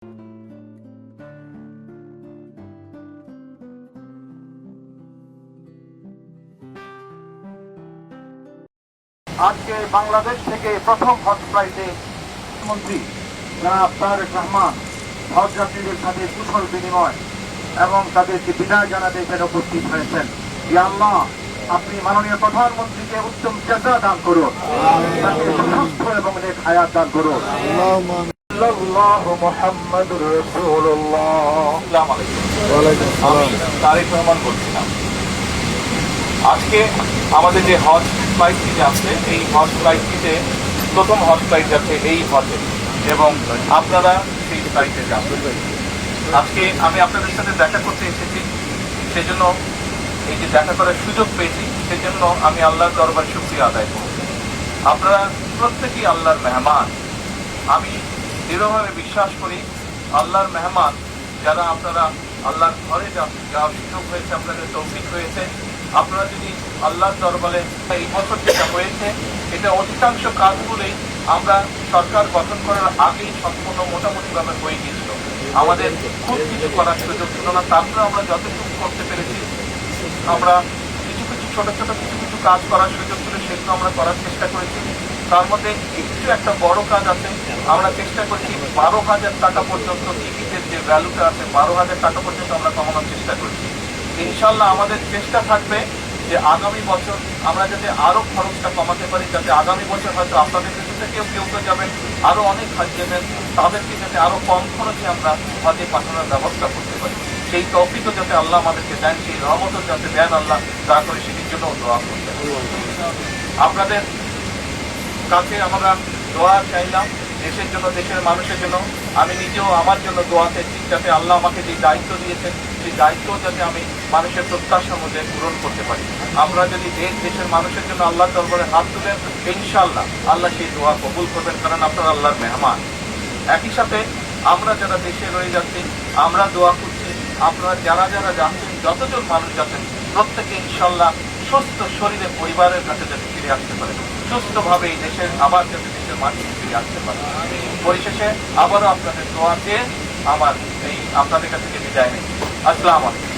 আজকে বাংলাদেশ থেকে প্রথম হজ ফ্লাইটে মন্ত্রী জনাব তারেক রহমান হজ যাত্রীদের সাথে কুশল বিনিময় এবং তাদেরকে বিদায় জানাতে এখানে উপস্থিত হয়েছেন। ইয়া আল্লাহ, আপনি মাননীয় প্রধানমন্ত্রীকে উত্তম জাযা দান করুন, তাকে সুস্থ এবং নেক হায়াত দান করুন। মুহাম্মাদুর রাসূলুল্লাহ। আসসালামু আলাইকুম। আমি তারেক রহমান বলছিলাম। আজকে আমাদের যে হজ ফ্লাইটটি যাচ্ছে, এই হজ ফ্লাইটটিতে প্রথম হজ ফ্লাইট যাচ্ছে এই হজে, এবং আপনারা সেই ফ্লাইটে যাবেন। আজকে আমি আপনাদের সাথে দেখা করতে এসেছি, সেজন্য এই যে দেখা করার সুযোগ পেয়েছি, সেজন্য আমি আল্লাহর দরবার শুকরিয়া আদায় করব। আপনারা প্রত্যেকেই আল্লাহর মেহমান। আমি দৃঢ়ভাবে বিশ্বাস করি আল্লাহর মেহমান যারা আপনারা আল্লাহর ঘরে যাওয়ার সুযোগ হয়েছে, আপনাদের তৌফিক হয়েছে। আপনারা যদি আল্লাহর দরবারে এই বছর যেটা হয়েছে, এটা অধিকাংশ কাজগুলোই আমরা সরকার গঠন করার আগেই সম্পূর্ণ মোটামুটিভাবে হয়ে গিয়েছিল। আমাদের খুব কিছু করার সুযোগ ছিল না, তারপরে আমরা যতটুকু করতে পেরেছি, আমরা কিছু ছোট কিছু কাজ করার সুযোগ ছিল, সেগুলো আমরা করার চেষ্টা করেছি। তার মধ্যে একটু একটা বড় কাজ আছে, আমরা চেষ্টা করছি 12,000 টাকা পর্যন্ত টিকিটের যে ভ্যালুটা আছে, 12,000 টাকা পর্যন্ত আমরা কমানোর চেষ্টা করছি। ইনশাল্লাহ আমাদের চেষ্টা থাকবে যে আগামী বছর আমরা যাতে আরো খরচটা কমাতে পারি, যাতে আগামী বছর হয়তো আপনাদের কাছে থেকেও কেউ যাবেন, আরো অনেক হাজ যাবেন, তাদেরকে যাতে আরো কম খরচে আমরা হজে পাঠানোর ব্যবস্থা করতে পারি। সেই তৌফিকও যাতে আল্লাহ আমাদেরকে দেন, সেই রহমতও যাতে দেন আল্লাহ, তা করে সেটির জন্য দোয়া করতে। আপনাদের কাছে আমরা দোয়া চাইলাম দেশের জন্য, দেশের মানুষের জন্য। আমি নিজেও আমার জন্য দোয়া চাইছি, যাতে আল্লাহ আমাকে যে দায়িত্ব দিয়েছেন, সেই দায়িত্ব যাতে আমি মানুষের প্রত্যাশা মধ্যে পূরণ করতে পারি। আমরা যদি দেশের মানুষের জন্য আল্লাহ দরবারে হাত তুলেন, ইনশাআল্লাহ আল্লাহ সেই দোয়া কবুল করবেন, কারণ আপনারা আল্লাহর মেহমান। একই সাথে আমরা যারা দেশে রয়ে যাচ্ছি, আমরা দোয়া করছি আপনারা যারা যাচ্ছেন, যতজন মানুষ যাচ্ছেন, প্রত্যেকে ইনশাআল্লাহ সুস্থ শরীরে পরিবারের কাছে যাতে ফিরে আসতে পারে, সুস্থভাবে এই দেশের আবার যাতে দেশের মাটিতে ফিরে আসতে পারে। পরিশেষে আবারও আপনাদের দোয়া চেয়ে আমার এই আপনাদের কাছে বিদায় নেই। আসসালামু আলাইকুম।